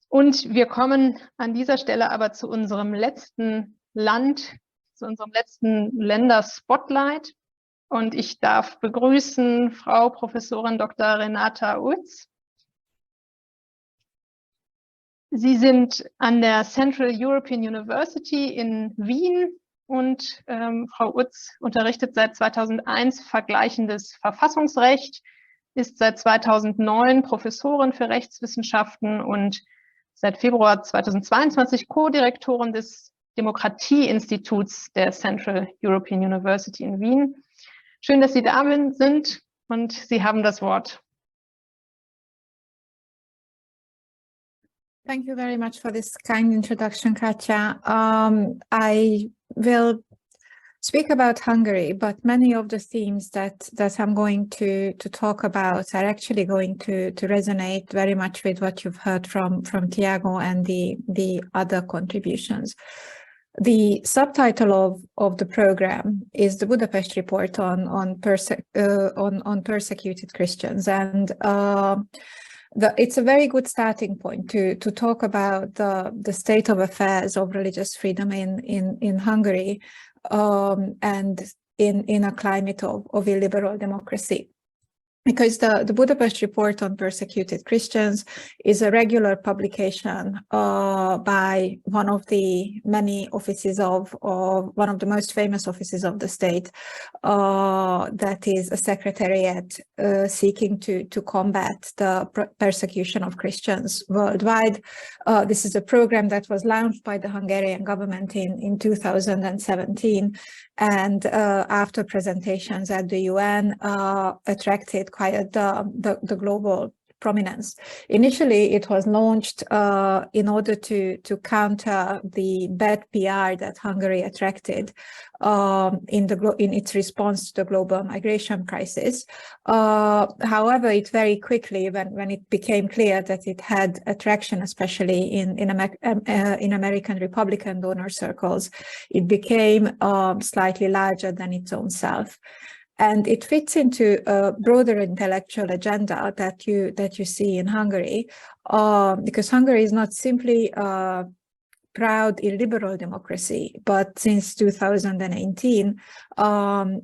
Und wir kommen an dieser Stelle aber zu unserem letzten Land, zu unserem letzten Länder-Spotlight. Und ich darf begrüßen Frau Professorin Dr. Renáta Uitz. Sie sind an der Central European University in Wien und Frau Uitz unterrichtet seit 2001 vergleichendes Verfassungsrecht, ist seit 2009 Professorin für Rechtswissenschaften und seit Februar 2022 Co-Direktorin des Demokratieinstituts der Central European University in Wien. Schön, dass Sie da sind und Sie haben das Wort. Thank you very much for this kind introduction, Katja. I will speak about Hungary, but many of the themes that I'm going to talk about are actually going to resonate very much with what you've heard from Tiago and the other contributions. The subtitle of the program is the Budapest Report on Persecuted Christians, and it's a very good starting point to talk about the state of affairs of religious freedom in Hungary, and in a climate of illiberal democracy. Because the Budapest Report on Persecuted Christians is a regular publication by one of the many offices of one of the most famous offices of the state, that is a secretariat seeking to combat the persecution of Christians worldwide. This is a program that was launched by the Hungarian government in 2017, and after presentations at the UN attracted quite the global prominence. Initially, it was launched in order to counter the bad PR that Hungary attracted in its response to the global migration crisis. However, it very quickly, when it became clear that it had attraction, especially in American Republican donor circles, it became slightly larger than its own self. And it fits into a broader intellectual agenda that you see in Hungary, because Hungary is not simply a proud illiberal democracy, but since 2018,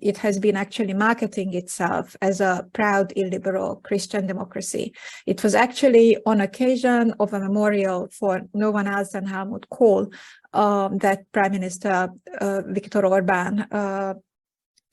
it has been actually marketing itself as a proud illiberal Christian democracy. It was actually on occasion of a memorial for no one else than Helmut Kohl that Prime Minister Viktor Orbán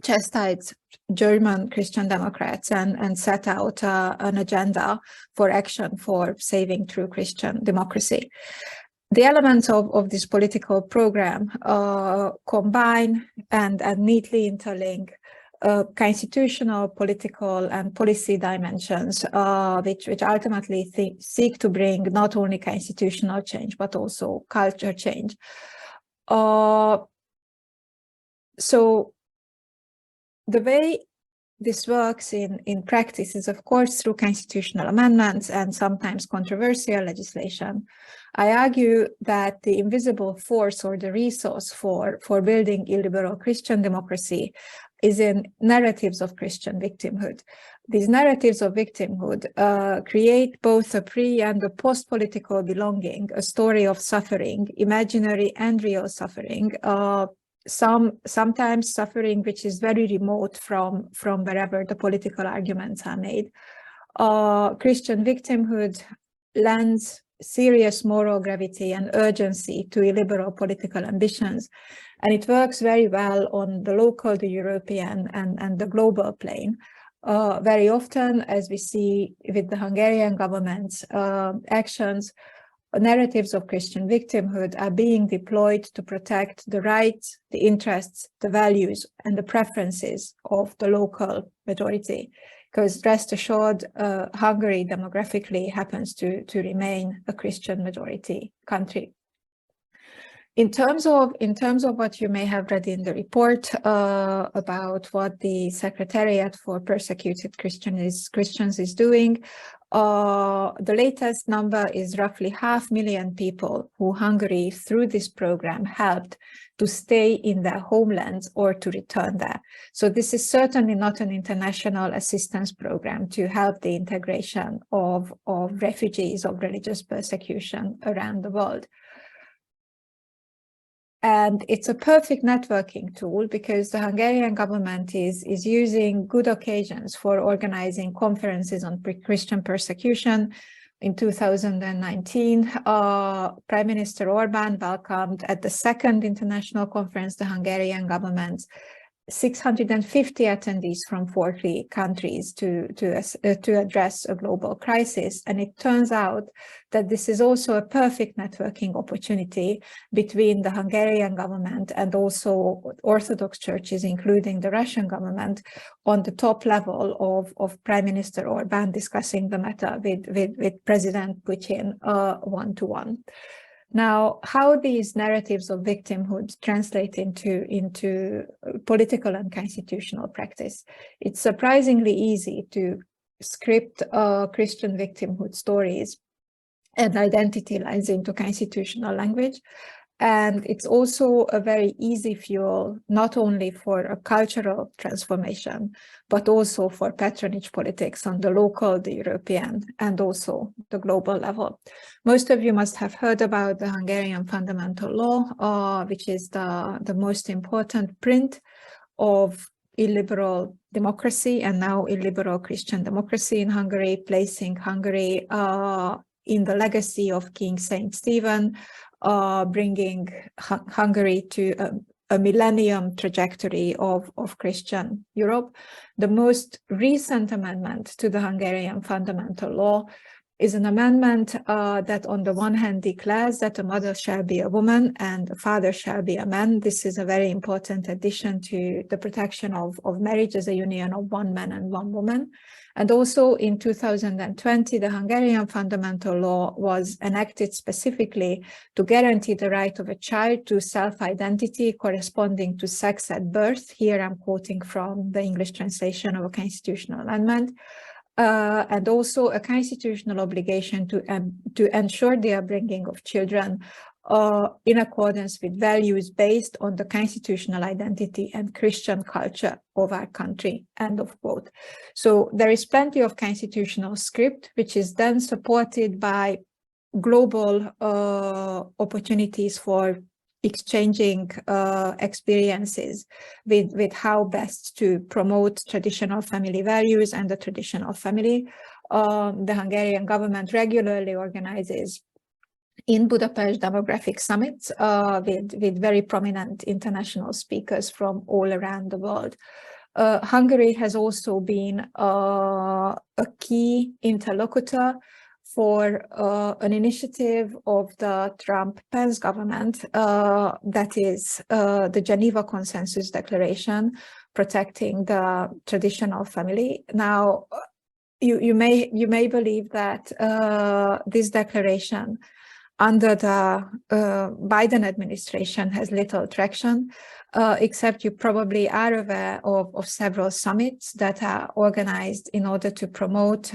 chastised German Christian Democrats and set out an agenda for action for saving true Christian democracy. The elements of this political program combine and neatly interlink constitutional, political, and policy dimensions, which ultimately seek to bring not only constitutional change, but also culture change. So the way this works in practice is, of course, through constitutional amendments and sometimes controversial legislation. I argue that the invisible force or the resource for building illiberal Christian democracy is in narratives of Christian victimhood. These narratives of victimhood create both a pre- and a post-political belonging, a story of suffering, imaginary and real suffering, sometimes suffering which is very remote from wherever the political arguments are made. Christian victimhood lends serious moral gravity and urgency to illiberal political ambitions, and it works very well on the local, the European, and the global plane. Very often, as we see with the Hungarian government's actions, narratives of Christian victimhood are being deployed to protect the rights, the interests, the values, and the preferences of the local majority. Because rest assured, Hungary demographically happens to remain a Christian majority country. In terms of what you may have read in the report about what the Secretariat for Persecuted Christians is doing, The latest number is roughly 500,000 people who Hungary, through this program, helped to stay in their homelands or to return there. So this is certainly not an international assistance program to help the integration of refugees of religious persecution around the world. And it's a perfect networking tool because the Hungarian government is using good occasions for organizing conferences on Christian persecution. In 2019, Prime Minister Orbán welcomed at the second international conference the Hungarian government 650 attendees from 40 countries to address a global crisis. And it turns out that this is also a perfect networking opportunity between the Hungarian government and also Orthodox churches, including the Russian government, on the top level of Prime Minister Orbán discussing the matter with President Putin one-to-one. Now, how these narratives of victimhood translate into political and constitutional practice? It's surprisingly easy to script Christian victimhood stories and identity lines into constitutional language. And it's also a very easy fuel, not only for a cultural transformation, but also for patronage politics on the local, the European, and also the global level. Most of you must have heard about the Hungarian fundamental law, which is the most important print of illiberal democracy and now illiberal Christian democracy in Hungary, placing Hungary in the legacy of King Saint Stephen, bringing Hungary to a millennium trajectory of Christian Europe. The most recent amendment to the Hungarian fundamental law is an amendment that on the one hand declares that a mother shall be a woman and a father shall be a man. This is a very important addition to the protection of marriage as a union of one man and one woman. And also in 2020, the Hungarian fundamental law was enacted specifically to guarantee the right of a child to self-identity corresponding to sex at birth. Here I'm quoting from the English translation of a constitutional amendment. And also a constitutional obligation to ensure the upbringing of children in accordance with values based on the constitutional identity and Christian culture of our country, end of quote. So there is plenty of constitutional script, which is then supported by global opportunities for exchanging experiences with how best to promote traditional family values and the traditional family. The Hungarian government regularly organizes in Budapest demographic summits with very prominent international speakers from all around the world. Hungary has also been a key interlocutor for an initiative of the Trump-Pence government that is the Geneva Consensus Declaration protecting the traditional family. Now, you may believe that this declaration under the Biden administration has little traction, except you probably are aware of several summits that are organized in order to promote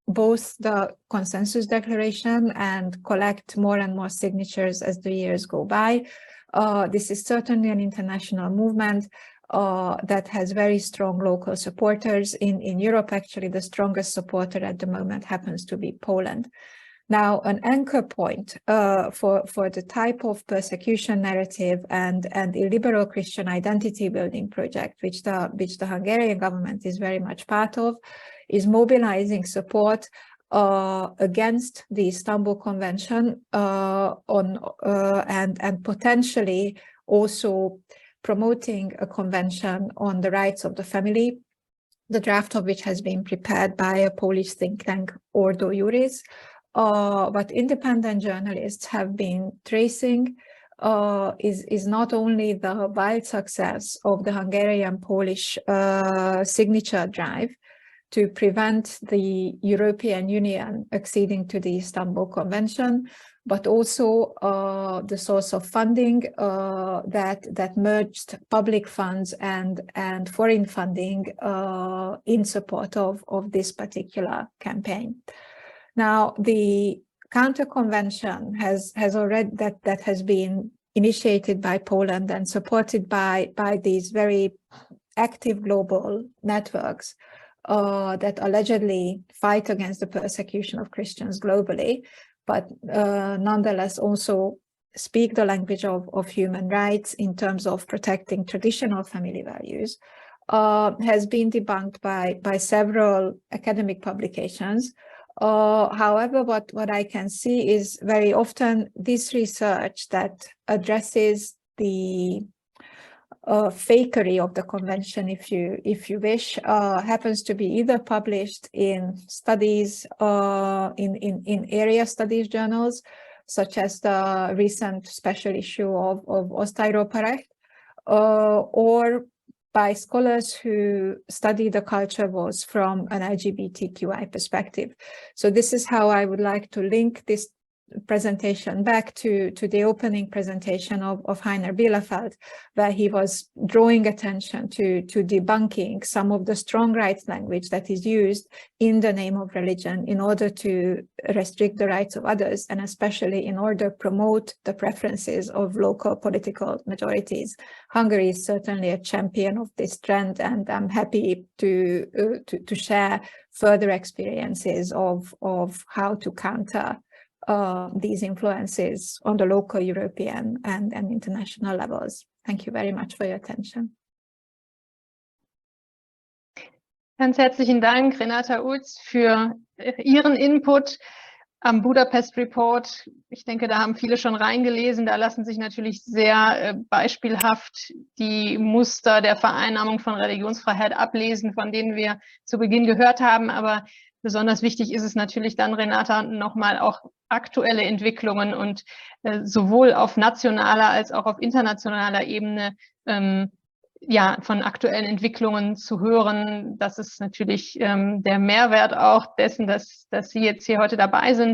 both the consensus declaration and collect more and more signatures as the years go by. This is certainly an international movement that has very strong local supporters. In Europe, actually, the strongest supporter at the moment happens to be Poland. Now, an anchor point for the type of persecution narrative and illiberal Christian identity building project, which the Hungarian government is very much part of, is mobilizing support against the Istanbul Convention and potentially also promoting a convention on the rights of the family, the draft of which has been prepared by a Polish think tank, Ordo Juris. What independent journalists have been tracing is not only the wild success of the Hungarian-Polish signature drive to prevent the European Union acceding to the Istanbul Convention, but also the source of funding that merged public funds and foreign funding in support of this particular campaign. Now, the counter-convention has already that has been initiated by Poland and supported by these very active global networks that allegedly fight against the persecution of Christians globally, but nonetheless also speak the language of human rights in terms of protecting traditional family values, has been debunked by several academic publications. However, what I can see is very often this research that addresses the fakery of the convention, if you wish, happens to be either published in studies, in area studies journals, such as the recent special issue of Osztályról-Parecht, or by scholars who study the culture wars from an LGBTQI perspective. So this is how I would like to link this presentation back to the opening presentation of Heiner Bielefeld, where he was drawing attention to debunking some of the strong rights language that is used in the name of religion in order to restrict the rights of others, and especially in order to promote the preferences of local political majorities. Hungary is certainly a champion of this trend, and I'm happy to share further experiences of how to counter these influences on the local, European and international levels. Thank you very much for your attention. Ganz herzlichen Dank, Renáta Uitz, für Ihren Input am Budapest Report. Ich denke, da haben viele schon reingelesen. Da lassen sich natürlich sehr beispielhaft die Muster der Vereinnahmung von Religionsfreiheit ablesen, von denen wir zu Beginn gehört haben. Aber besonders wichtig ist es natürlich dann, Renáta, nochmal auch aktuelle Entwicklungen und sowohl auf nationaler als auch auf internationaler Ebene ja, von aktuellen Entwicklungen zu hören. Das ist natürlich der Mehrwert auch dessen, dass Sie jetzt hier heute dabei sind.